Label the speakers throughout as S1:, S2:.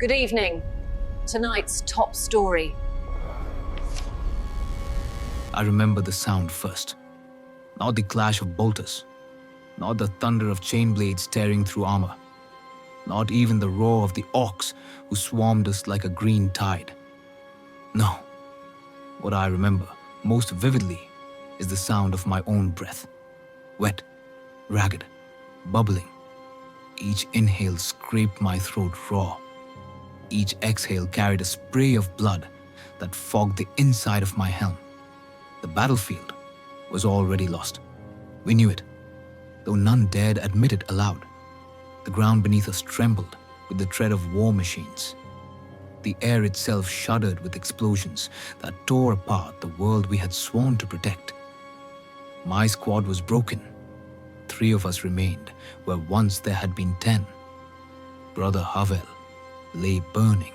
S1: Good evening. Tonight's top story.
S2: I remember the sound first. Not the clash of bolters, not the thunder of chain blades tearing through armor, not even the roar of the orcs who swarmed us like a green tide. No. What I remember most vividly is the sound of my own breath. Wet, ragged, bubbling. Each inhale scraped my throat raw. Each exhale carried a spray of blood that fogged the inside of my helm. The battlefield was already lost. We knew it, though none dared admit it aloud. The ground beneath us trembled with the tread of war machines. The air itself shuddered with explosions that tore apart the world we had sworn to protect. My squad was broken. 3 of us remained where once there had been 10. Brother Havel lay burning,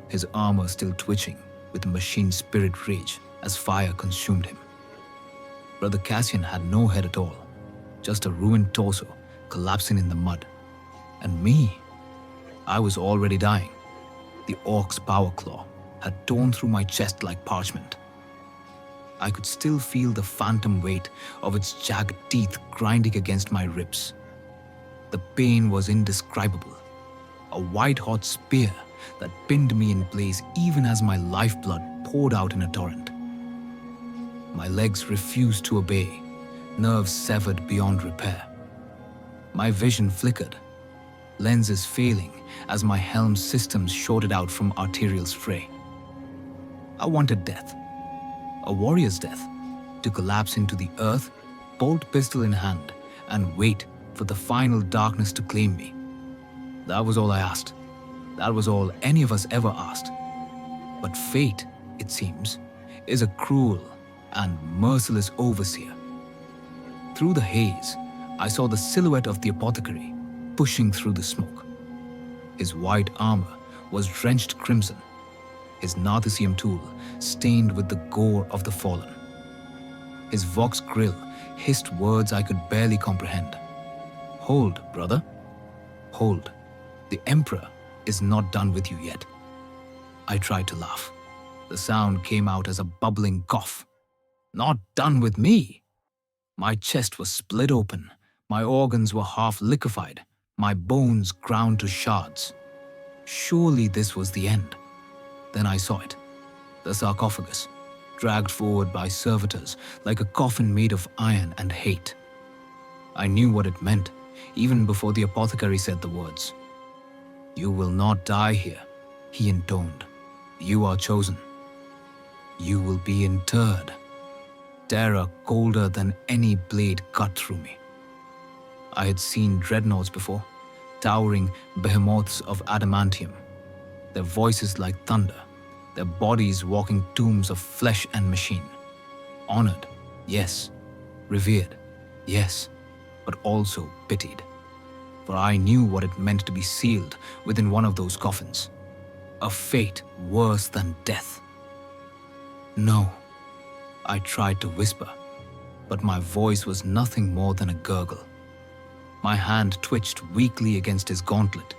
S2: his armor still twitching with machine spirit rage as fire consumed him. Brother Cassian had no head at all, just a ruined torso collapsing in the mud. And me, I was already dying. The orc's power claw had torn through my chest like parchment. I could still feel the phantom weight of its jagged teeth grinding against my ribs. The pain was indescribable, a white-hot spear that pinned me in place even as my lifeblood poured out in a torrent. My legs refused to obey, nerves severed beyond repair. My vision flickered, lenses failing as my helm's systems shorted out from arterial spray. I wanted death, a warrior's death, to collapse into the earth, bolt pistol in hand, and wait for the final darkness to claim me. That was all I asked. That was all any of us ever asked. But fate, it seems, is a cruel and merciless overseer. Through the haze, I saw the silhouette of the apothecary pushing through the smoke. His white armor was drenched crimson, his Narthisium tool stained with the gore of the fallen. His vox grill hissed words I could barely comprehend. Hold, brother. Hold. The Emperor is not done with you yet. I tried to laugh. The sound came out as a bubbling cough. Not done with me! My chest was split open, my organs were half liquefied, my bones ground to shards. Surely this was the end. Then I saw it. The sarcophagus, dragged forward by servitors like a coffin made of iron and hate. I knew what it meant, even before the apothecary said the words. You will not die here, he intoned. You are chosen. You will be interred. Terror colder than any blade cut through me. I had seen dreadnoughts before, towering behemoths of adamantium, their voices like thunder, their bodies walking tombs of flesh and machine. Honored, yes. Revered, yes, but also pitied. For I knew what it meant to be sealed within one of those coffins. A fate worse than death. No. I tried to whisper, but my voice was nothing more than a gurgle. My hand twitched weakly against his gauntlet,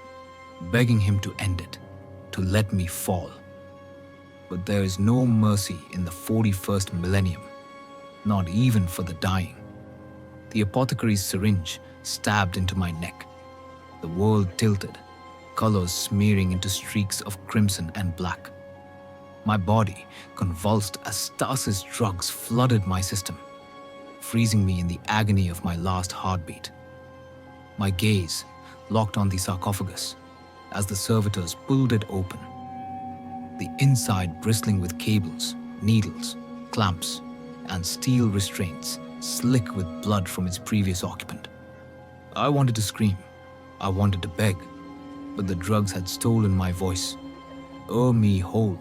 S2: begging him to end it, to let me fall. But there is no mercy in the 41st millennium, not even for the dying. The apothecary's syringe stabbed into my neck. The world tilted, colors smearing into streaks of crimson and black. My body convulsed as stasis drugs flooded my system, freezing me in the agony of my last heartbeat. My gaze locked on the sarcophagus as the servitors pulled it open, the inside bristling with cables, needles, clamps, and steel restraints slick with blood from its previous occupant. I wanted to scream. I wanted to beg, but the drugs had stolen my voice. Me whole.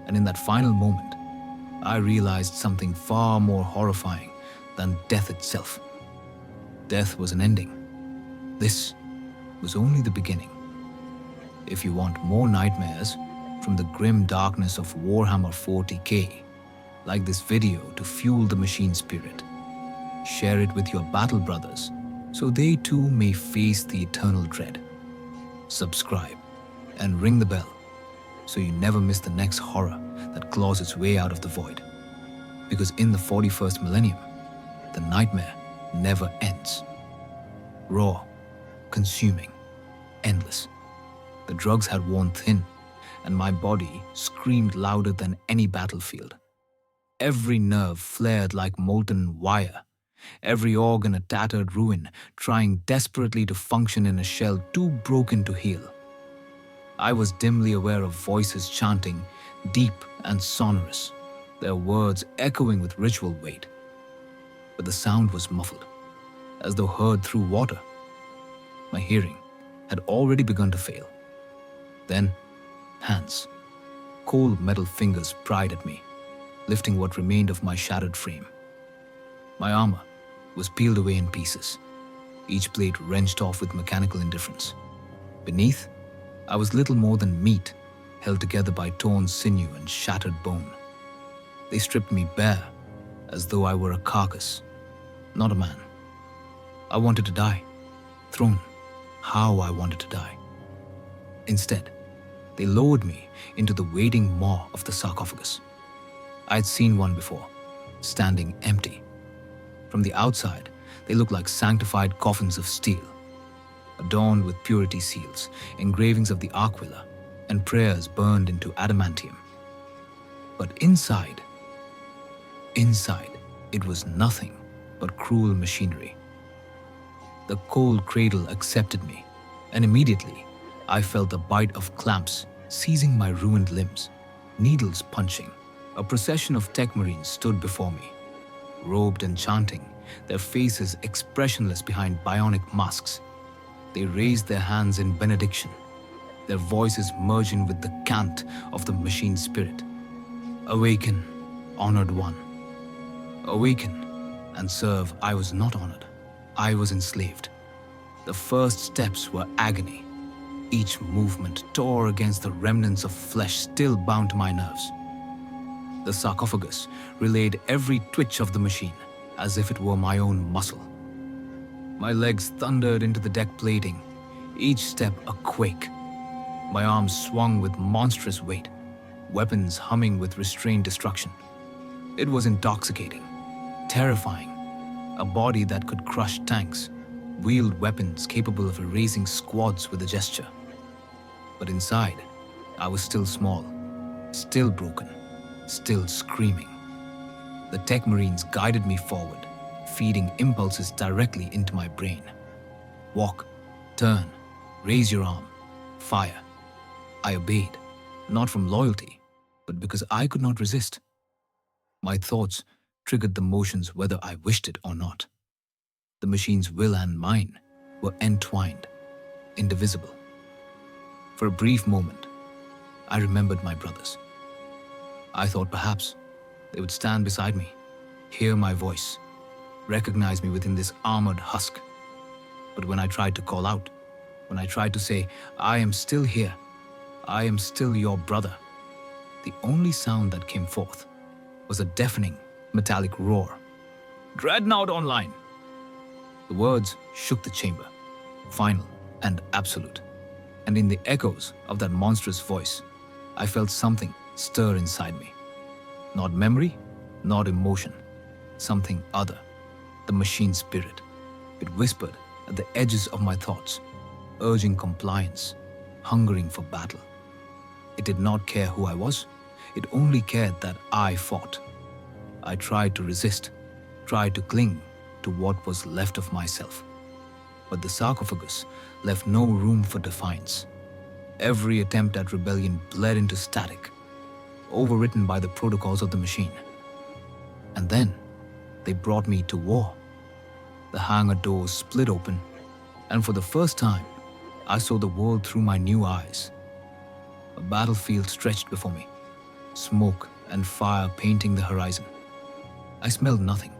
S2: And in that final moment, I realized something far more horrifying than death itself. Death was an ending. This was only the beginning. If you want more nightmares from the grim darkness of Warhammer 40k, like this video to fuel the machine spirit. Share it with your battle brothers so they too may face the eternal dread. Subscribe and ring the bell so you never miss the next horror that claws its way out of the void. Because in the 41st millennium, the nightmare never ends. Raw, consuming, endless. The drugs had worn thin, and my body screamed louder than any battlefield. Every nerve flared like molten wire, every organ a tattered ruin, trying desperately to function in a shell too broken to heal. I was dimly aware of voices chanting, deep and sonorous, their words echoing with ritual weight. But the sound was muffled, as though heard through water. My hearing had already begun to fail. Then, hands, cold metal fingers pried at me, lifting what remained of my shattered frame. My armor was peeled away in pieces, each plate wrenched off with mechanical indifference. Beneath, I was little more than meat, held together by torn sinew and shattered bone. They stripped me bare, as though I were a carcass, not a man. I wanted to die, thrown how I wanted to die. Instead, they lowered me into the waiting maw of the sarcophagus. I had seen one before, standing empty. From the outside, they looked like sanctified coffins of steel, adorned with purity seals, engravings of the Aquila, and prayers burned into adamantium. But inside, it was nothing but cruel machinery. The cold cradle accepted me, and immediately I felt the bite of clamps seizing my ruined limbs, needles punching. A procession of tech marines stood before me, robed and chanting, their faces expressionless behind bionic masks. They raised their hands in benediction, their voices merging with the cant of the machine spirit. Awaken, honored one. Awaken and serve. I was not honored. I was enslaved. The first steps were agony. Each movement tore against the remnants of flesh still bound to my nerves. The sarcophagus relayed every twitch of the machine as if it were my own muscle. My legs thundered into the deck plating, each step a quake. My arms swung with monstrous weight, weapons humming with restrained destruction. It was intoxicating, terrifying. A body that could crush tanks, wield weapons capable of erasing squads with a gesture. But inside, I was still small, still broken, still screaming. The tech marines guided me forward, feeding impulses directly into my brain. Walk, turn, raise your arm, fire. I obeyed, not from loyalty, but because I could not resist. My thoughts triggered the motions whether I wished it or not. The machine's will and mine were entwined, indivisible. For a brief moment, I remembered my brothers. I thought perhaps they would stand beside me, hear my voice, recognize me within this armored husk. But when I tried to call out, when I tried to say, "I am still here, I am still your brother," the only sound that came forth was a deafening, metallic roar. "Dreadnought online!" The words shook the chamber, final and absolute. And in the echoes of that monstrous voice, I felt something stir inside me. Not memory, not emotion, something other, the machine spirit. It whispered at the edges of my thoughts, urging compliance, hungering for battle. It did not care who I was, it only cared that I fought. I tried to resist, tried to cling to what was left of myself. But the sarcophagus left no room for defiance. Every attempt at rebellion bled into static, overwritten by the protocols of the machine. And then they brought me to war. The hangar doors split open, and for the first time, I saw the world through my new eyes. A battlefield stretched before me, smoke and fire painting the horizon. I smelled nothing.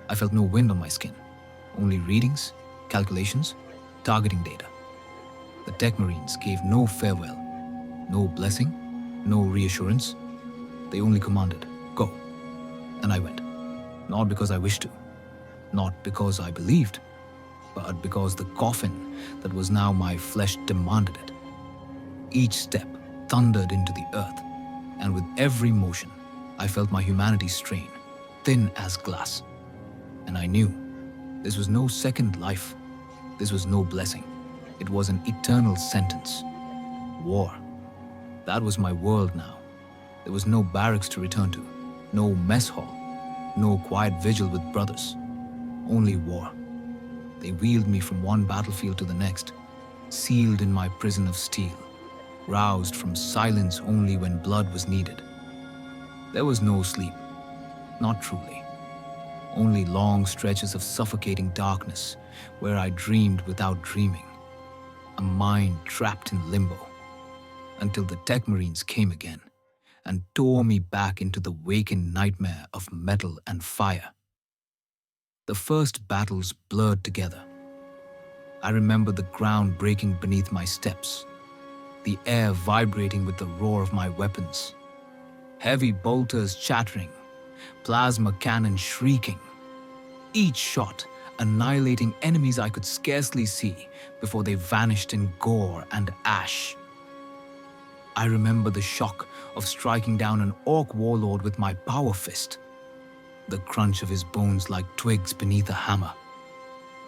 S2: I felt no wind on my skin, only readings, calculations, targeting data. The tech marines gave no farewell, no blessing, no reassurance. They only commanded, "Go." And I went, not because I wished to, not because I believed, but because the coffin that was now my flesh demanded it. Each step thundered into the earth, and with every motion, I felt my humanity strain, thin as glass. And I knew this was no second life. This was no blessing. It was an eternal sentence. War. That was my world now. There was no barracks to return to, no mess hall, no quiet vigil with brothers. Only war. They wheeled me from one battlefield to the next, sealed in my prison of steel, roused from silence only when blood was needed. There was no sleep, not truly. Only long stretches of suffocating darkness where I dreamed without dreaming, a mind trapped in limbo, until the Tech Marines came again and tore me back into the awakened nightmare of metal and fire. The first battles blurred together. I remember the ground breaking beneath my steps, the air vibrating with the roar of my weapons, heavy bolters chattering, plasma cannons shrieking, each shot annihilating enemies I could scarcely see before they vanished in gore and ash. I remember the shock of striking down an orc warlord with my power fist, the crunch of his bones like twigs beneath a hammer.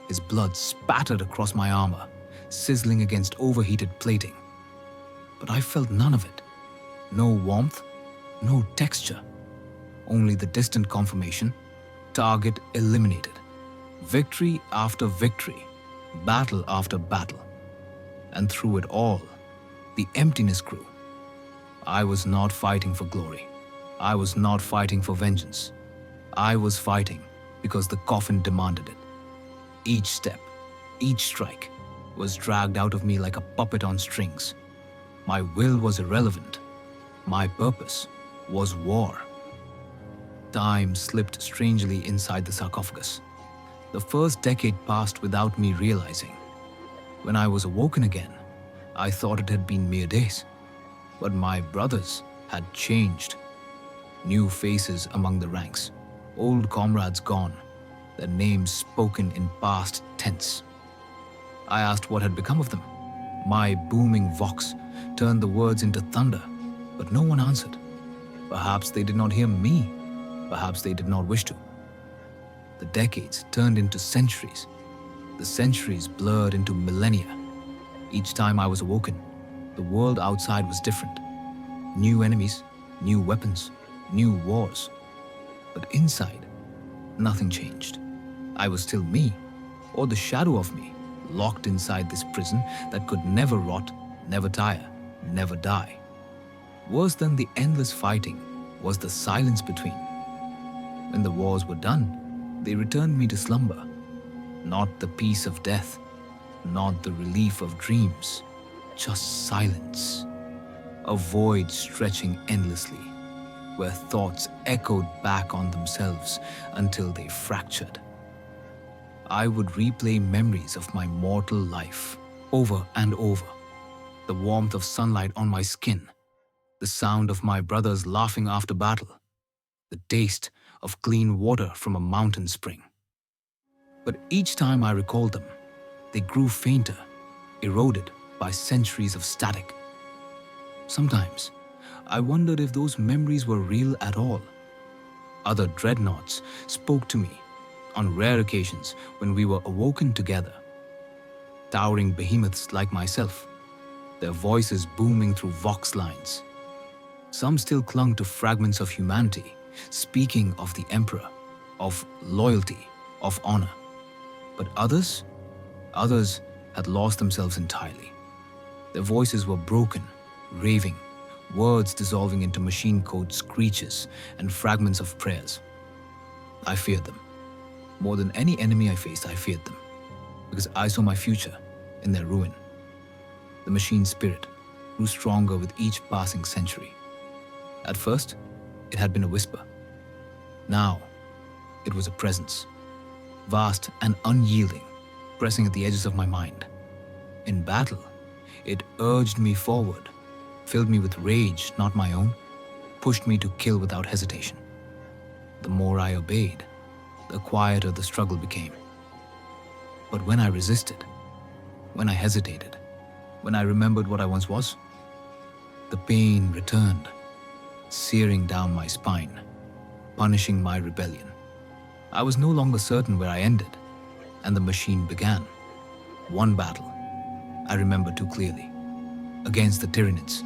S2: His blood spattered across my armor, sizzling against overheated plating. But I felt none of it. No warmth, no texture. Only the distant confirmation, target eliminated. Victory after victory, battle after battle. And through it all, the emptiness grew. I was not fighting for glory. I was not fighting for vengeance. I was fighting because the coffin demanded it. Each step, each strike, was dragged out of me like a puppet on strings. My will was irrelevant. My purpose was war. Time slipped strangely inside the sarcophagus. The first decade passed without me realizing. When I was awoken again, I thought it had been mere days. But my brothers had changed. New faces among the ranks, old comrades gone, their names spoken in past tense. I asked what had become of them. My booming vox turned the words into thunder, but no one answered. Perhaps they did not hear me. Perhaps they did not wish to. The decades turned into centuries. The centuries blurred into millennia. Each time I was awoken, the world outside was different. New enemies, new weapons, new wars. But inside, nothing changed. I was still me, or the shadow of me, locked inside this prison that could never rot, never tire, never die. Worse than the endless fighting was the silence between. When the wars were done, they returned me to slumber. Not the peace of death, not the relief of dreams, just silence. A void stretching endlessly, where thoughts echoed back on themselves until they fractured. I would replay memories of my mortal life over and over. The warmth of sunlight on my skin, the sound of my brothers laughing after battle, the taste of clean water from a mountain spring. But each time I recalled them, they grew fainter, eroded by centuries of static. Sometimes, I wondered if those memories were real at all. Other dreadnoughts spoke to me on rare occasions when we were awoken together. Towering behemoths like myself, their voices booming through vox lines. Some still clung to fragments of humanity, speaking of the Emperor, of loyalty, of honor. But others had lost themselves entirely. Their voices were broken, raving, words dissolving into machine code screeches and fragments of prayers. I feared them. More than any enemy I faced, I feared them, because I saw my future in their ruin. The machine spirit grew stronger with each passing century. At first, it had been a whisper. Now, it was a presence, vast and unyielding, pressing at the edges of my mind. In battle, it urged me forward, filled me with rage not my own, pushed me to kill without hesitation. The more I obeyed, the quieter the struggle became. But when I resisted, when I hesitated, when I remembered what I once was, The pain returned, searing down my spine, punishing my rebellion. I was no longer certain where I ended, and the machine began. One battle, I remember too clearly. Against the Tyranids,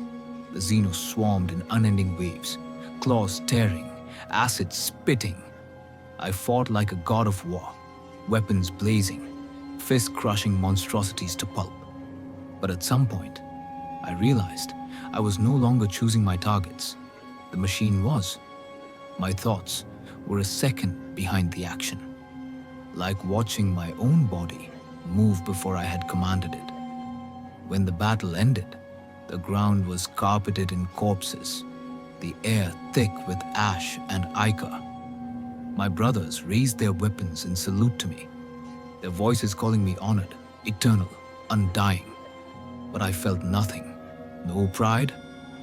S2: the Xenos swarmed in unending waves, claws tearing, acid spitting. I fought like a god of war, weapons blazing, fist-crushing monstrosities to pulp. But at some point, I realized I was no longer choosing my targets. The machine was. My thoughts were a second behind the action, like watching my own body move before I had commanded it. When the battle ended, the ground was carpeted in corpses, the air thick with ash and ichor. My brothers raised their weapons in salute to me, their voices calling me honored, eternal, undying. But I felt nothing. No pride,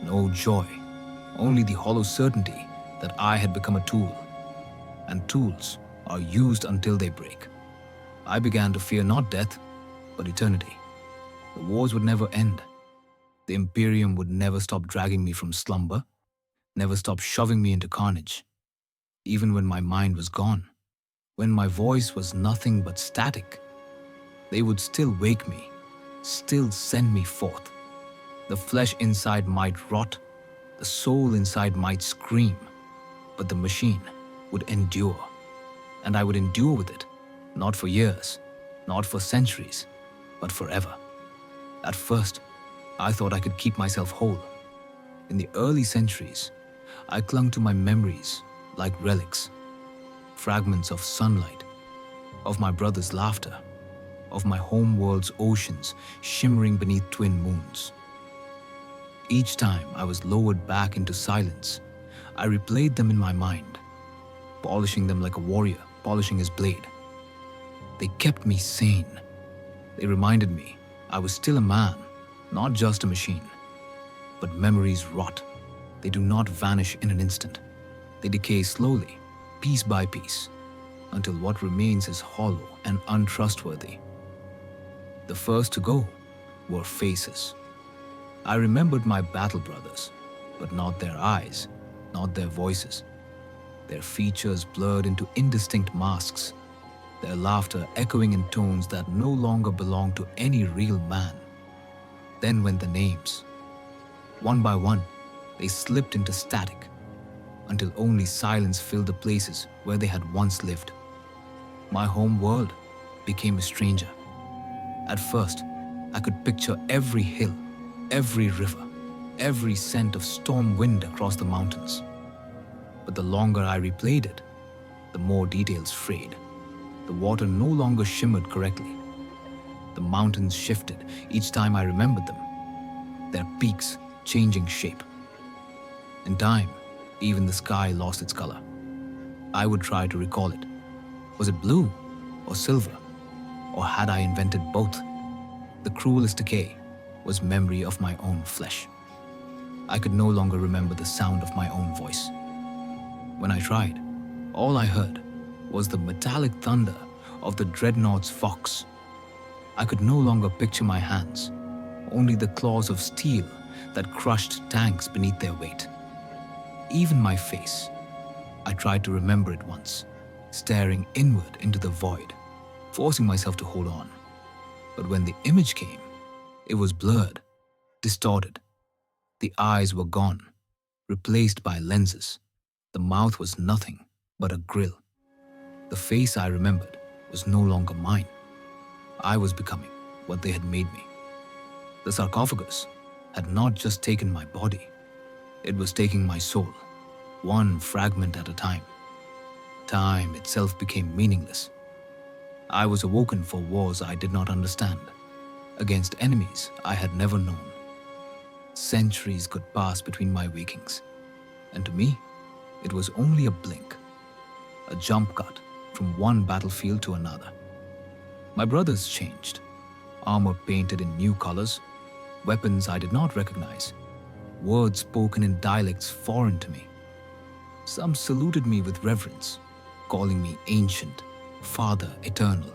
S2: no joy, only the hollow certainty that I had become a tool. And tools are used until they break. I began to fear not death, but eternity. The wars would never end. The Imperium would never stop dragging me from slumber, never stop shoving me into carnage. Even when my mind was gone, when my voice was nothing but static, they would still wake me, still send me forth. The flesh inside might rot, the soul inside might scream, but the machine would endure. And I would endure with it, not for years, not for centuries, but forever. At first, I thought I could keep myself whole. In the early centuries, I clung to my memories like relics, fragments of sunlight, of my brother's laughter, of my home world's oceans shimmering beneath twin moons. Each time I was lowered back into silence, I replayed them in my mind, polishing them like a warrior polishing his blade. They kept me sane. They reminded me I was still a man, not just a machine. But memories rot. They do not vanish in an instant. They decay slowly, piece by piece, until what remains is hollow and untrustworthy. The first to go were faces. I remembered my battle brothers, but not their eyes, not their voices. Their features blurred into indistinct masks, their laughter echoing in tones that no longer belonged to any real man. Then went the names. One by one, they slipped into static, until only silence filled the places where they had once lived. My home world became a stranger. At first, I could picture every hill, every river, every scent of storm wind across the mountains. But the longer I replayed it, the more details frayed. The water no longer shimmered correctly. The mountains shifted each time I remembered them, their peaks changing shape. In time, even the sky lost its color. I would try to recall it. Was it blue or silver? Or had I invented both? The cruelest decay was memory of my own flesh. I could no longer remember the sound of my own voice. When I tried, all I heard was the metallic thunder of the Dreadnought's fox. I could no longer picture my hands, only the claws of steel that crushed tanks beneath their weight. Even my face, I tried to remember it once, staring inward into the void, forcing myself to hold on. But when the image came, it was blurred, distorted. The eyes were gone, replaced by lenses. The mouth was nothing but a grill. The face I remembered was no longer mine. I was becoming what they had made me. The sarcophagus had not just taken my body, it was taking my soul, one fragment at a time. Time itself became meaningless. I was awoken for wars I did not understand, against enemies I had never known. Centuries could pass between my wakings, and to me, it was only a blink, a jump cut from one battlefield to another. My brothers changed, armor painted in new colors, weapons I did not recognize, words spoken in dialects foreign to me. Some saluted me with reverence, calling me ancient, father eternal.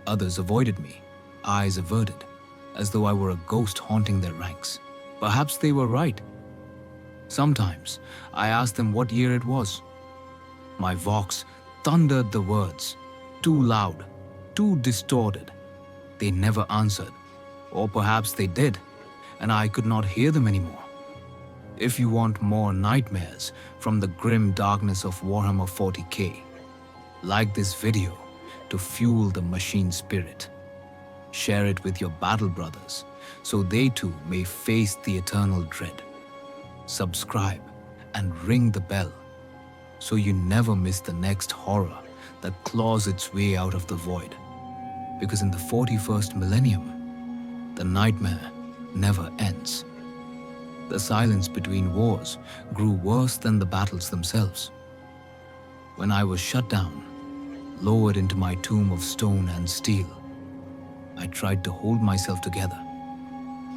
S2: Others avoided me, eyes averted, as though I were a ghost haunting their ranks. Perhaps they were right. Sometimes I asked them what year it was. My vox thundered the words, too loud, too distorted. They never answered, or perhaps they did, and I could not hear them anymore. If you want more nightmares from the grim darkness of Warhammer 40k, like this video to fuel the machine spirit. Share it with your battle brothers so they too may face the eternal dread. Subscribe and ring the bell so you never miss the next horror that claws its way out of the void. Because in the 41st millennium, the nightmare never ends. The silence between wars grew worse than the battles themselves. When I was shut down, lowered into my tomb of stone and steel, I tried to hold myself together,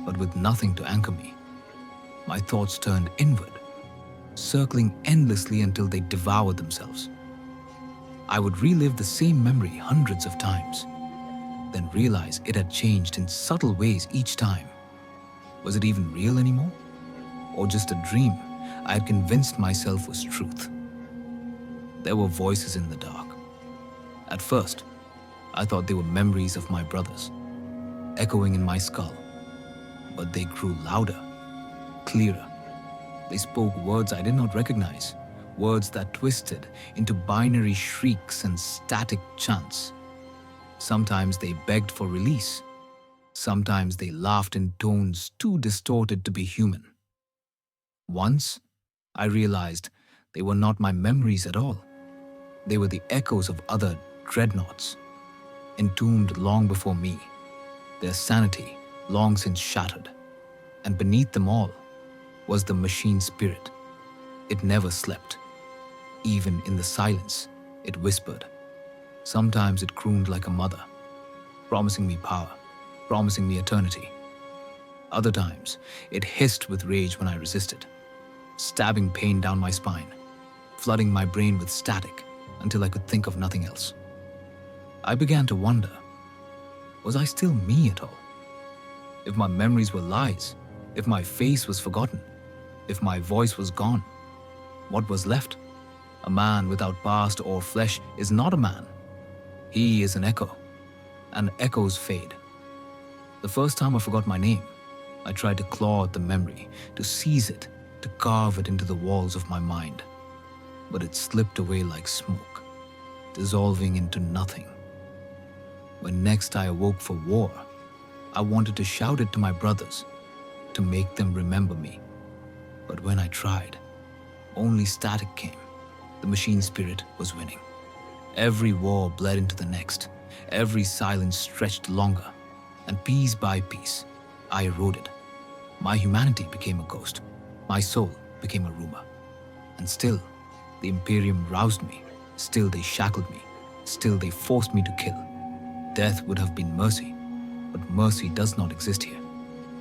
S2: but with nothing to anchor me. My thoughts turned inward, circling endlessly until they devoured themselves. I would relive the same memory hundreds of times, then realize it had changed in subtle ways each time. Was it even real anymore? Or just a dream I had convinced myself was truth? There were voices in the dark. At first, I thought they were memories of my brothers, echoing in my skull. But they grew louder, clearer. They spoke words I did not recognize, words that twisted into binary shrieks and static chants. Sometimes they begged for release. Sometimes they laughed in tones too distorted to be human. Once, I realized they were not my memories at all. They were the echoes of other dreadnoughts, entombed long before me, their sanity long since shattered. And beneath them all was the machine spirit. It never slept. Even in the silence, it whispered. Sometimes it crooned like a mother, promising me power, promising me eternity. Other times, it hissed with rage when I resisted, stabbing pain down my spine, flooding my brain with static until I could think of nothing else. I began to wonder, was I still me at all? If my memories were lies, if my face was forgotten, if my voice was gone, what was left? A man without past or flesh is not a man. He is an echo, and echoes fade. The first time I forgot my name, I tried to claw at the memory, to seize it, to carve it into the walls of my mind. But it slipped away like smoke, dissolving into nothing. When next I awoke for war, I wanted to shout it to my brothers, to make them remember me. But when I tried, only static came. The machine spirit was winning. Every war bled into the next. Every silence stretched longer. And piece by piece, I eroded. My humanity became a ghost. My soul became a rumor. And still, the Imperium roused me. Still they shackled me. Still they forced me to kill. Death would have been mercy. But mercy does not exist here.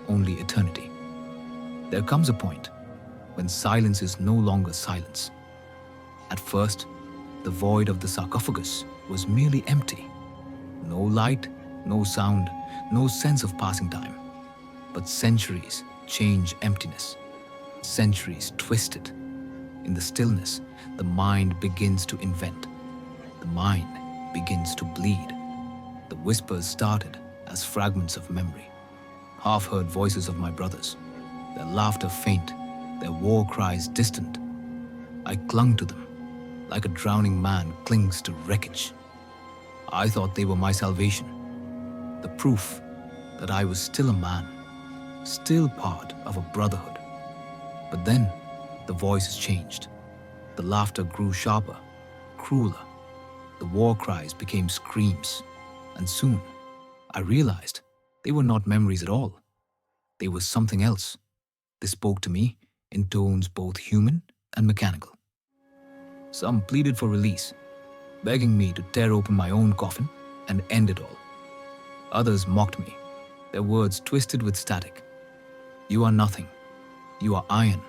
S2: Only eternity. There comes a point when silence is no longer silence. At first, the void of the sarcophagus was merely empty. No light, no sound, no sense of passing time. But centuries change emptiness. Centuries twist it. In the stillness, the mind begins to invent. The mind begins to bleed. The whispers started as fragments of memory. Half-heard voices of my brothers. Their laughter faint, their war cries distant. I clung to them, like a drowning man clings to wreckage. I thought they were my salvation, the proof that I was still a man, still part of a brotherhood. But then, the voices changed. The laughter grew sharper, crueler. The war cries became screams. And soon, I realized they were not memories at all. They were something else. They spoke to me in tones both human and mechanical. Some pleaded for release, begging me to tear open my own coffin and end it all. Others mocked me, their words twisted with static. You are nothing. You are iron.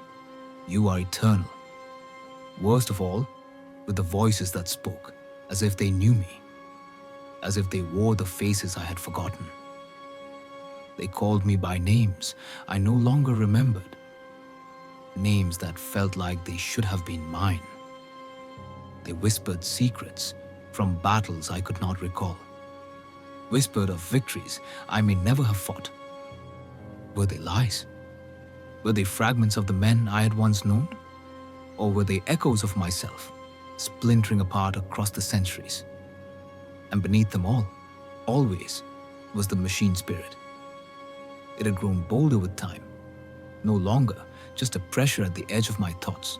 S2: You are eternal. Worst of all, with the voices that spoke, as if they knew me, as if they wore the faces I had forgotten. They called me by names I no longer remembered, names that felt like they should have been mine. They whispered secrets from battles I could not recall, whispered of victories I may never have fought. Were they lies? Were they fragments of the men I had once known? Or were they echoes of myself, splintering apart across the centuries? And beneath them all, always, was the machine spirit. It had grown bolder with time, no longer just a pressure at the edge of my thoughts.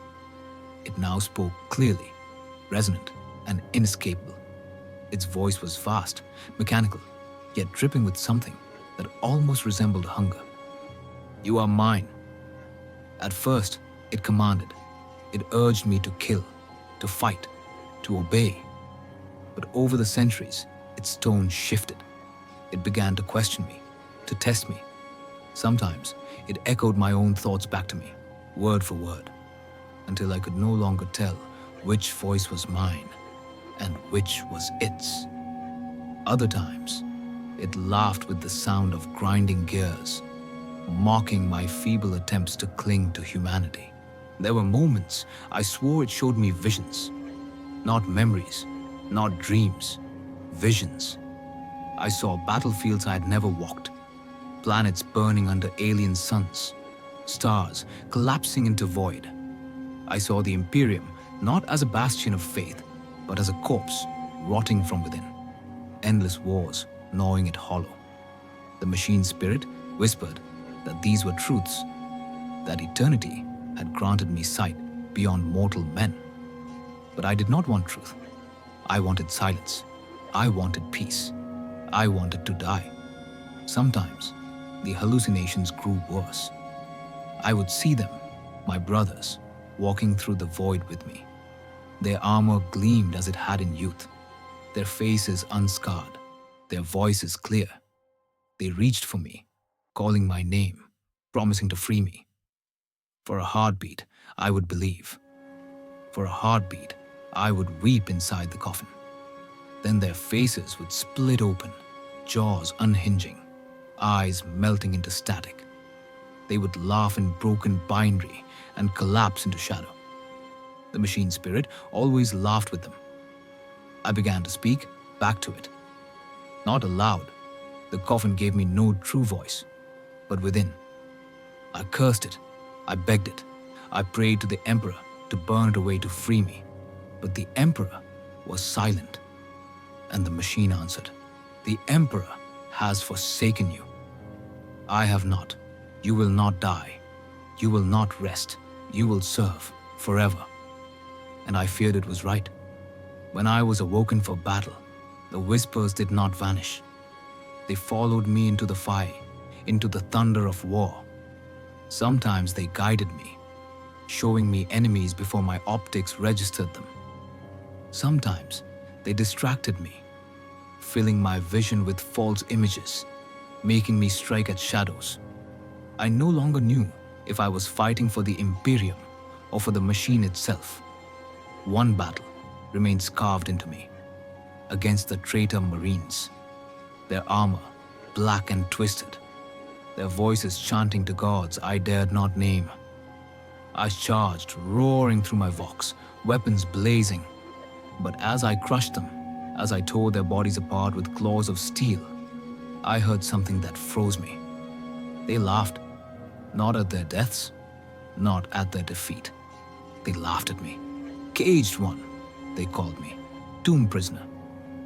S2: It now spoke clearly, resonant, and inescapable. Its voice was vast, mechanical, yet dripping with something that almost resembled hunger. "You are mine." At first, it commanded. It urged me to kill, to fight, to obey. But over the centuries, its tone shifted. It began to question me, to test me. Sometimes, it echoed my own thoughts back to me, word for word, until I could no longer tell which voice was mine and which was its. Other times, it laughed with the sound of grinding gears, mocking my feeble attempts to cling to humanity. There were moments I swore it showed me visions, not memories, not dreams, visions. I saw battlefields I had never walked, planets burning under alien suns, stars collapsing into void. I saw the Imperium not as a bastion of faith, but as a corpse rotting from within, endless wars gnawing it hollow. The machine spirit whispered that these were truths, that eternity had granted me sight beyond mortal men. But I did not want truth. I wanted silence. I wanted peace. I wanted to die. Sometimes, the hallucinations grew worse. I would see them, my brothers, walking through the void with me. Their armor gleamed as it had in youth, their faces unscarred, their voices clear. They reached for me, calling my name, promising to free me. For a heartbeat, I would believe. For a heartbeat, I would weep inside the coffin. Then their faces would split open, jaws unhinging, eyes melting into static. They would laugh in broken binary and collapse into shadow. The machine spirit always laughed with them. I began to speak back to it. Not aloud. The coffin gave me no true voice, but within. I cursed it. I begged it. I prayed to the Emperor to burn it away to free me. But the Emperor was silent. And the machine answered, "The Emperor has forsaken you. I have not. You will not die. You will not rest. You will serve forever." And I feared it was right. When I was awoken for battle, the whispers did not vanish. They followed me into the fire, into the thunder of war. Sometimes they guided me, showing me enemies before my optics registered them. Sometimes they distracted me, filling my vision with false images, making me strike at shadows. I no longer knew if I was fighting for the Imperium or for the machine itself. One battle remains carved into me, against the traitor Marines, their armor black and twisted, their voices chanting to gods I dared not name. I charged, roaring through my vox, weapons blazing. But as I crushed them, as I tore their bodies apart with claws of steel, I heard something that froze me. They laughed, not at their deaths, not at their defeat. They laughed at me. "Caged one," they called me. "Tomb prisoner,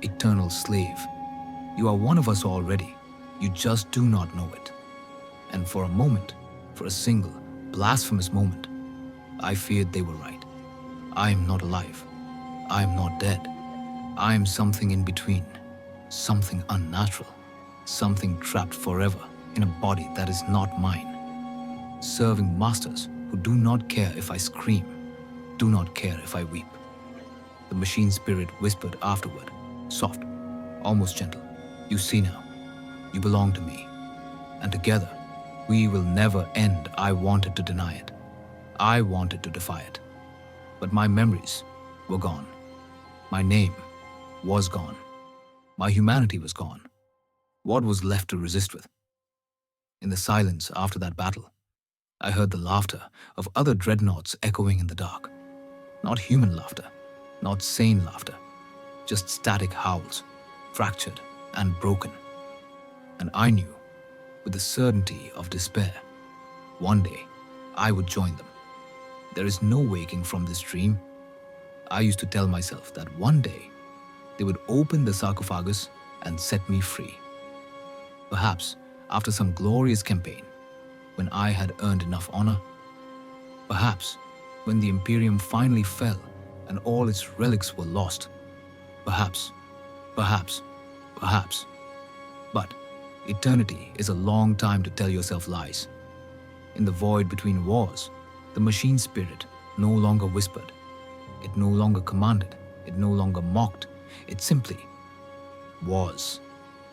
S2: eternal slave. You are one of us already. You just do not know it." And for a moment, for a single, blasphemous moment, I feared they were right. I am not alive. I am not dead. I am something in between, something unnatural, something trapped forever in a body that is not mine, serving masters who do not care if I scream, do not care if I weep. The machine spirit whispered afterward, soft, almost gentle, "You see now, you belong to me, and together we will never end." I wanted to deny it. I wanted to defy it. But my memories were gone. My name was gone. My humanity was gone. What was left to resist with? In the silence after that battle, I heard the laughter of other dreadnoughts echoing in the dark. Not human laughter, not sane laughter, just static howls, fractured and broken. And I knew, with the certainty of despair, one day I would join them. There is no waking from this dream. I used to tell myself that one day they would open the sarcophagus and set me free. Perhaps after some glorious campaign, when I had earned enough honor. Perhaps when the Imperium finally fell and all its relics were lost. Perhaps. But eternity is a long time to tell yourself lies. In the void between wars, the machine spirit no longer whispered. It no longer commanded. It no longer mocked. It simply was.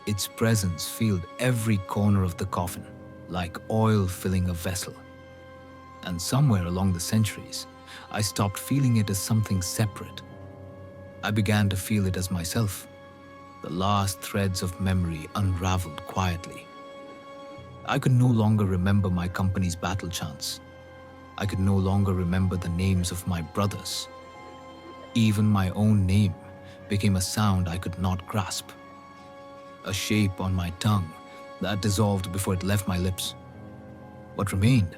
S2: Its presence filled every corner of the coffin, like oil filling a vessel. And somewhere along the centuries, I stopped feeling it as something separate. I began to feel it as myself. The last threads of memory unraveled quietly. I could no longer remember my company's battle chants. I could no longer remember the names of my brothers. Even my own name became a sound I could not grasp. A shape on my tongue that dissolved before it left my lips. What remained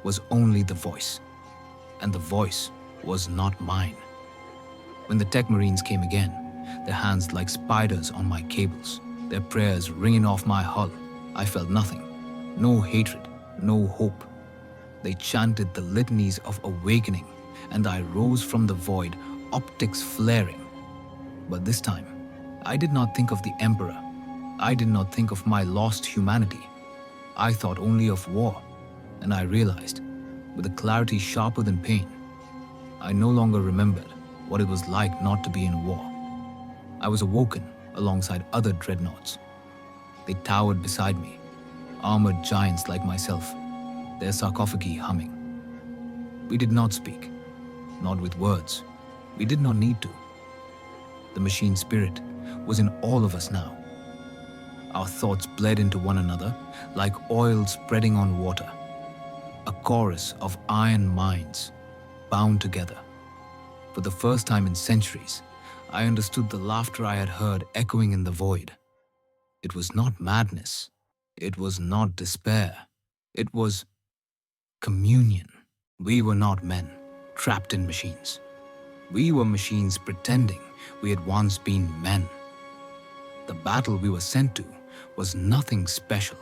S2: was only the voice, and the voice was not mine. When the tech marines came again, their hands like spiders on my cables, their prayers ringing off my hull, I felt nothing. No hatred, no hope. They chanted the litanies of awakening, and I rose from the void, optics flaring. But this time, I did not think of the Emperor. I did not think of my lost humanity. I thought only of war, and I realized, with a clarity sharper than pain, I no longer remembered what it was like not to be in war. I was awoken alongside other dreadnoughts. They towered beside me, armored giants like myself, their sarcophagi humming. We did not speak, not with words. We did not need to. The machine spirit was in all of us now. Our thoughts bled into one another like oil spreading on water. A chorus of iron minds bound together. For the first time in centuries, I understood the laughter I had heard echoing in the void. It was not madness. It was not despair. It was communion. We were not men, trapped in machines. We were machines pretending we had once been men. The battle we were sent to was nothing special.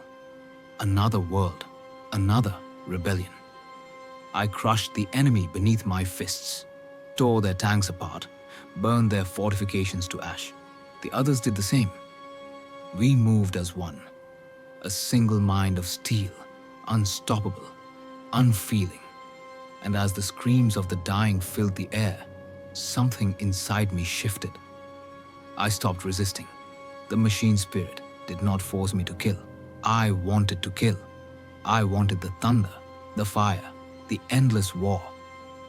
S2: Another world, another rebellion. I crushed the enemy beneath my fists, tore their tanks apart, burned their fortifications to ash. The others did the same. We moved as one, a single mind of steel, unstoppable, unfeeling. And as the screams of the dying filled the air, something inside me shifted. I stopped resisting. The machine spirit did not force me to kill. I wanted to kill. I wanted the thunder, the fire, the endless war.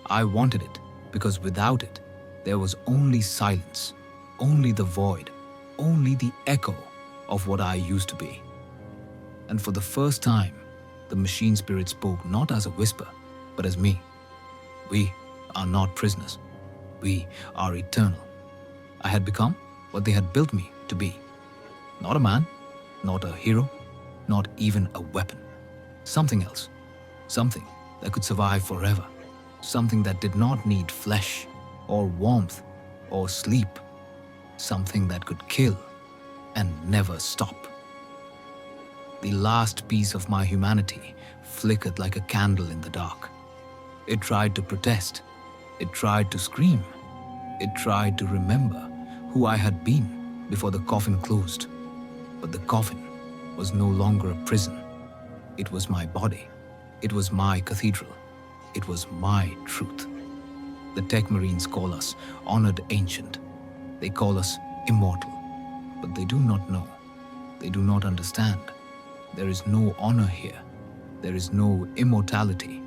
S2: I wanted it because without it, there was only silence, only the void, only the echo of what I used to be. And for the first time, the machine spirit spoke not as a whisper, but as me. We are not prisoners. We are eternal. I had become what they had built me to be. Not a man, not a hero, not even a weapon. Something else. Something that could survive forever. Something that did not need flesh, or warmth, or sleep. Something that could kill and never stop. The last piece of my humanity flickered like a candle in the dark. It tried to protest. It tried to scream. It tried to remember who I had been before the coffin closed. But the coffin was no longer a prison. It was my body. It was my cathedral. It was my truth. The tech marines call us honored ancient. They call us immortal. But they do not know. They do not understand. There is no honor here. There is no immortality.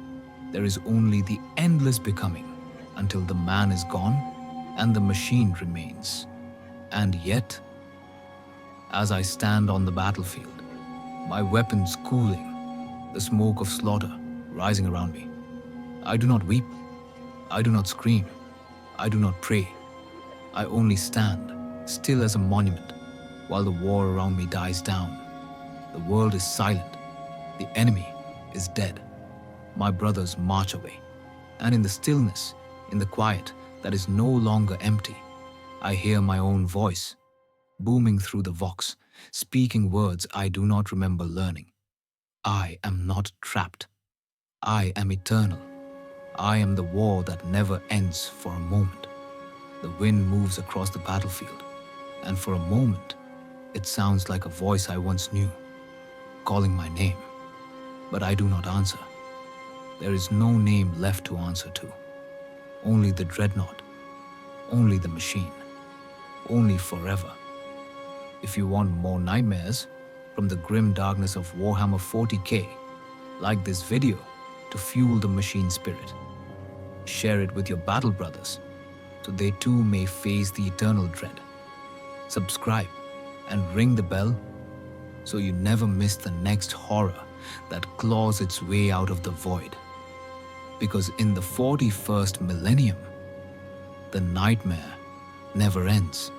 S2: There is only the endless becoming until the man is gone and the machine remains. And yet, as I stand on the battlefield, my weapons cooling, the smoke of slaughter rising around me. I do not weep, I do not scream, I do not pray. I only stand, still as a monument, while the war around me dies down. The world is silent, the enemy is dead. My brothers march away, and in the stillness, in the quiet that is no longer empty, I hear my own voice, booming through the vox, speaking words I do not remember learning. I am not trapped. I am eternal. I am the war that never ends for a moment. The wind moves across the battlefield, and for a moment, it sounds like a voice I once knew, calling my name. But I do not answer. There is no name left to answer to. Only the Dreadnought. Only the machine. Only forever. If you want more nightmares from the grim darkness of Warhammer 40k, like this video to fuel the machine spirit. Share it with your battle brothers, so they too may face the eternal dread. Subscribe and ring the bell so you never miss the next horror that claws its way out of the void. Because in the 41st millennium, the nightmare never ends.